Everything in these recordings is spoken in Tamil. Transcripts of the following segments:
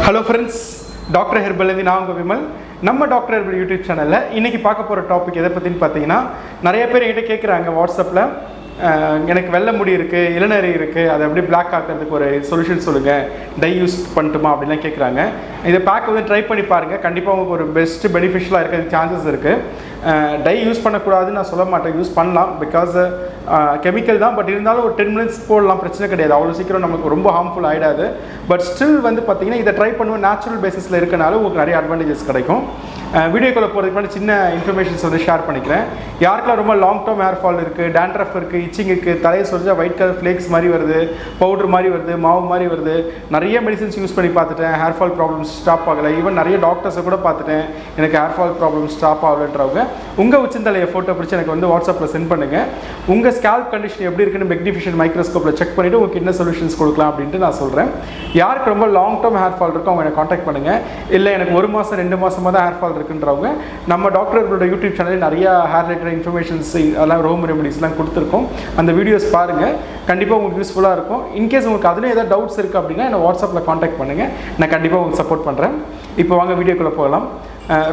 Hello friends, Dr. Herbal நான் உங்க விமல். நம்ம டாக்டர் ஹெர்பல் யூடியூப் சேனல்ல இன்னைக்கு பார்க்க போற டாபிக் எதை பத்தின்னு பார்த்தீங்கன்னா நிறைய பேர் என்கிட்ட கேக்குறாங்க வாட்ஸ்அப்ல எனக்கு வெள்ளை முடி இருக்கு இளநரை இருக்கு அதை அப்படியே பிளாக் ஆக்கிறதுக்கு ஒரு சொல்யூஷன் சொல்லுங்க டை யூஸ் பண்ணட்டுமா அப்படிலாம் கேட்குறாங்க. இதை பேக் வந்து ட்ரை பண்ணி பாருங்கள், கண்டிப்பாக உங்களுக்கு ஒரு பெஸ்ட் பெனிஃபிஷியலாக இருக்கிறது சான்சஸ் இருக்குது. டை யூஸ் பண்ணக்கூடாதுன்னு நான் சொல்ல மாட்டேன், யூஸ் பண்ணலாம் பிகாஸ் கெமிக்கல் தான். பட் இருந்தாலும் ஒரு 10 மினிட்ஸ் போடலாம், பிரச்சனை கிடையாது. அவ்வளோ சீக்கிரம் நமக்கு ரொம்ப ஹார்ம்ஃபுல் ஆகிடாது. பட் ஸ்டில் வந்து பார்த்தீங்கன்னா இதை ட்ரை பண்ணுவோம் நேச்சுரல் பேசிஸில் இருக்கனால உங்களுக்கு நிறைய அட்வான்டேஜஸ் கிடைக்கும். வீடியோக்குள்ளே போகிறதுக்கு முன்னாடி சின்ன இன்ஃபர்மேஷன்ஸ் வந்து ஷேர் பண்ணிக்கிறேன். யாருக்கெல்லாம் ரொம்ப லாங் டேர்ம் ஹேர் ஃபால் இருக்குது, டேண்ட்ரஃப் இருக்குது, இச்சிங் இருக்குது, தலையை சொரிஞ்சா ஒயிட் கலர் ஃப்ளேக்ஸ் மாதிரி வருது, பவுடர் மாதிரி வருது, மாவு மாதிரி வருது, நிறைய மெடிசன்ஸ் யூஸ் பண்ணி பார்த்துட்டேன், ஹேர் ஃபால் ப்ராப்ளம்ஸ் ஸ்டாப் ஆகலை. ஈவன் நிறைய டாக்டர்ஸை கூட பார்த்துட்டேன், எனக்கு ஹேர் ஃபால் ப்ராப்ளம் ஸ்டாப் ஆகலைன்றவங்க உங்கள் உச்சந்தலையை ஃபோட்டோ பிடிச்சி எனக்கு வந்து வாட்ஸ்அப்பில் சென்ட் பண்ணுங்கள். உங்கள் ஸ்கேல்ப் கண்டிஷன் எப்படி இருக்குன்னு மெக்னிஃபிஷன் மைக்ரோஸ்கோப்பில் செக் பண்ணிவிட்டு உங்களுக்கு என்ன சொல்யூஷன்ஸ் கொடுக்கலாம் அப்படின்ட்டு நான் சொல்கிறேன். யாருக்கு ரொம்ப லாங் டேர்ம் ஹேர் ஃபால் இருக்கோ அவங்க எனக்கு காண்டாக்ட் பண்ணுங்கள். இல்லை எனக்கு 1 மாதம் 2 மாதமாக தான் ஹேர் ஃபால் இருக்குன்றவங்க நம்ம டாக்டர்களோட யூடியூப் சேனலில் நிறைய ஹேர் ரிலேட்டட் இன்ஃபர்மேஷன்ஸ் அதெல்லாம் ஹோம் ரெமடிஸ்லாம் கொடுத்துருக்கோம். அந்த வீடியோஸ் பாருங்கள், கண்டிப்பாக உங்களுக்கு யூஸ்ஃபுல்லாக இருக்கும். இன்கேஸ் உங்களுக்கு அதில் ஏதாவது டவுட்ஸ் இருக்குது அப்படின்னா என்னை வாட்ஸ்அப்பில் காண்டாக்ட் பண்ணுங்கள், நான் கண்டிப்பாக உங்களுக்கு சப்போர்ட் பண்ணுறேன். இப்போ வாங்க வீடியோக்குள்ளே போகலாம்.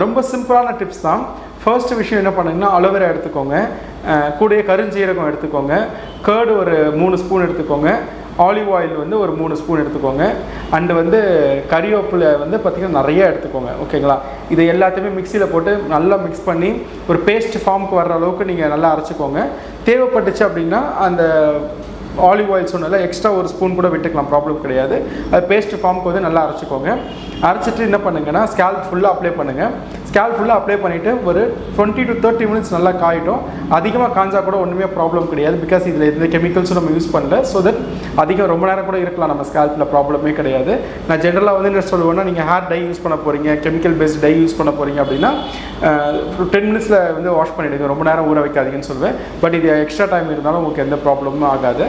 ரொம்ப சிம்பிளான டிப்ஸ் தான். ஃபர்ஸ்ட் விஷயம் என்ன பண்ணுங்கன்னா அலோவேரா எடுத்துக்கோங்க, கூடயே கருஞ்சீரகம் எடுத்துக்கோங்க, கர்டு ஒரு 3 ஸ்பூன் எடுத்துக்கோங்க, ஆலிவ் ஆயில் வந்து ஒரு 3 ஸ்பூன் எடுத்துக்கோங்க, அண்டு வந்து கறிவேப்பிலை வந்து பார்த்திங்கன்னா நிறைய எடுத்துக்கோங்க. ஓகேங்களா? இதை எல்லாத்தையுமே மிக்சியில் போட்டு நல்லா மிக்ஸ் பண்ணி ஒரு பேஸ்ட் ஃபார்முக்கு வர்ற அளவுக்கு நீங்கள் நல்லா அரைச்சிக்கோங்க. தேவைப்பட்டுச்சு அப்படின்னா அந்த ஆலிவ் ஆயில் சொன்னல எக்ஸ்ட்ரா 1 ஸ்பூன் கூட விட்டுக்கலாம், ப்ராப்ளம் கிடையாது. அது பேஸ்ட் ஃபார்முக்கு வந்து நல்லா அரைச்சிக்கோங்க. அரைச்சிட்டு என்ன பண்ணுங்கன்னா ஸ்கேல்ப் ஃபுல்லாக அப்ளை பண்ணுங்கள். ஸ்கேல்ப் ஃபுல்லாக அப்ளை பண்ணிவிட்டு ஒரு 20 to 30 மினிட்ஸ் நல்லா காயிட்டும். அதிகமாக காஞ்சா கூட ஒன்றுமே ப்ராப்ளம் கிடையாது, பிகாஸ் இதில் எந்த கெமிக்கல்ஸும் நம்ம யூஸ் பண்ணல. ஸோ தட் அதிகம் ரொம்ப நேரம் கூட இருக்கலாம் நம்ம ஸ்கேல்ப்பில், ப்ராப்ளமே கிடையாது. நான் ஜென்ரலாக வந்து என்ன சொல்லுவேன்னா, நீங்கள் ஹேர் டை யூஸ் பண்ண போகிறீங்க, கெமிக்கல் பேஸ்ட் டை யூஸ் பண்ண போகிறீங்க அப்படின்னா 10 மினிட்ஸில் வந்து வாஷ் பண்ணிவிடுங்க, ரொம்ப நேரம் ஊற வைக்காதீங்கன்னு சொல்லுவேன். பட் இது எக்ஸ்ட்ரா டைம் இருந்தாலும் உங்களுக்கு எந்த ப்ராப்ளமும் ஆகாது.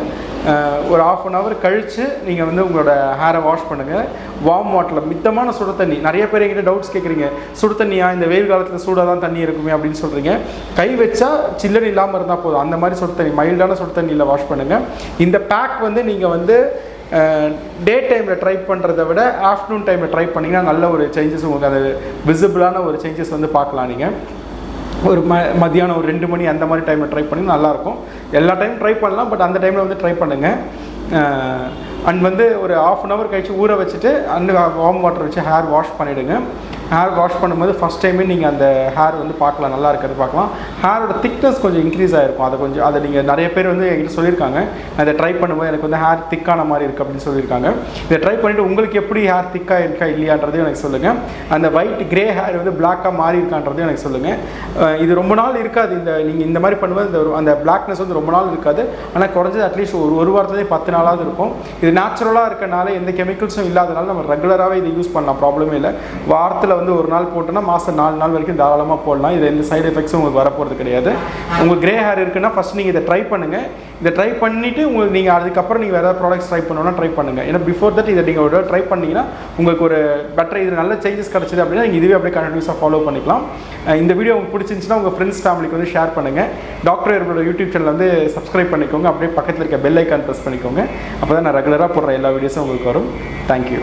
ஒரு 1/2 hour கழித்து நீங்கள் வந்து உங்களோட ஹேரை வாஷ் பண்ணுங்கள். வார்ம் வாட்டரில் மித்தமான சுடு தண்ணி. நிறைய பேர் என்கிட்ட டவுட்ஸ் கேட்குறீங்க, சுடு தண்ணியா இந்த வெயில் காலத்தில் சூடாக தான் தண்ணி இருக்குமே அப்படின்னு சொல்கிறீங்க. கை வச்சா சில்லன் இல்லாமல் இருந்தால் போதும், அந்த மாதிரி சுடு தண்ணி, மைல்டான சுடு தண்ணியில் வாஷ் பண்ணுங்கள். இந்த பேக் வந்து நீங்கள் வந்து டே டைமில் ட்ரை பண்ணுறதை விட ஆஃப்டர்நூன் டைமில் ட்ரை பண்ணிங்கன்னா நல்ல ஒரு சேஞ்சஸ், உங்களுக்கு அது விசிபிளான ஒரு சேஞ்சஸ் வந்து பார்க்கலாம். நீங்கள் ஒரு மதியானம் ஒரு 2 மணி அந்த மாதிரி டைமில் ட்ரை பண்ணி நல்லாயிருக்கும். எல்லா டைமும் ட்ரை பண்ணலாம், பட் அந்த டைமில் வந்து ட்ரை பண்ணுங்கள். அண்ட் வந்து ஒரு 1/2 hour கழிச்சு ஊற வச்சுட்டு அண்ட் வார்ம் வாட்டர் வச்சு ஹேர் வாஷ் பண்ணிவிடுங்க. ஹேர் வாஷ் பண்ணும்போது ஃபஸ்ட் டைமே நீங்கள் அந்த ஹேர் வந்து பார்க்கலாம், நல்லா இருக்கிறது பார்க்கலாம். ஹேரோட திக்னஸ் கொஞ்சம் இன்க்ரீஸ் ஆகிருக்கும். அதை நீங்கள் நிறைய பேர் வந்து என்கிட்ட சொல்லியிருக்காங்க, அதை ட்ரை பண்ணும்போது எனக்கு வந்து ஹேர் திக்கான மாதிரி இருக்குது அப்படின்னு சொல்லியிருக்காங்க. இதை ட்ரை பண்ணிவிட்டு உங்களுக்கு எப்படி ஹேர் திக்காக இருக்கா இல்லையான்றதையும் எனக்கு சொல்லுங்கள். அந்த ஒயிட் கிரே ஹேர் வந்து பிளாக்காக மாறி இருக்கான்றதையும் எனக்கு சொல்லுங்கள். இது ரொம்ப நாள் இருக்காது, நீங்கள் இந்த மாதிரி பண்ணும்போது அந்த பிளாக்னஸ் வந்து ரொம்ப நாள் இருக்காது. ஆனால் குறைஞ்சது அட்லீஸ்ட் ஒரு வாரத்துலேயே 10 நாளாவது இருக்கும். இது நேச்சுரலாக இருக்கனால எந்த கெமிக்கல்ஸும் இல்லாதனால நம்ம ரெகுலராகவே இதை யூஸ் பண்ணலாம், ப்ராப்ளமே இல்லை. வாரத்தில் வந்து ஒரு நாள் போட்டோன்னா மாதம் 4 நாள் வரைக்கும் தாராளமாக போடலாம். இது எந்த சைடு எஃபெக்ட்ஸும் உங்களுக்கு வரப்போகிறது கிடையாது. உங்களுக்கு கிரே ஹேர் இருக்குன்னா ஃபஸ்ட் நீங்கள் இதை ட்ரை பண்ணுங்கள். இதை ட்ரை பண்ணிவிட்டு உங்களுக்கு நீங்கள் அதுக்கப்புறம் நீங்கள் வேறு ஏதாவது ப்ராடக்ட்ஸ் ட்ரை பண்ணணும்னா ட்ரை பண்ணுங்கள். ஏன்னா பிஃபோர் தட் இதை நீங்கள் ஒரு ட்ரை பண்ணிங்கன்னா உங்களுக்கு ஒரு பெட்டர் இது நல்ல சேஞ்சஸ் கிடச்சிது அப்படின்னா நீங்கள் இதுவே அப்படியே கண்டினியூஸாக ஃபாலோ பண்ணிக்கலாம். இந்த வீடியோ உங்களுக்கு பிடிச்சிருந்துச்சுன்னா உங்கள் ஃப்ரெண்ட்ஸ் ஃபேமிலிக்கு வந்து ஷேர் பண்ணுங்கள். டாக்டர் ஹெர்பலோட யூடியூப் சேனல் வந்து சப்ஸ்கிரைப் பண்ணிக்கோங்க. அப்படியே பக்கத்தில் இருக்க பெல் ஐக்கான் ப்ரெஸ் பண்ணிக்கோங்க. அப்போ தான் நான் ரெகுலராக போடுற எல்லா வீடியோஸும் உங்களுக்கு வரும். தேங்க்யூ.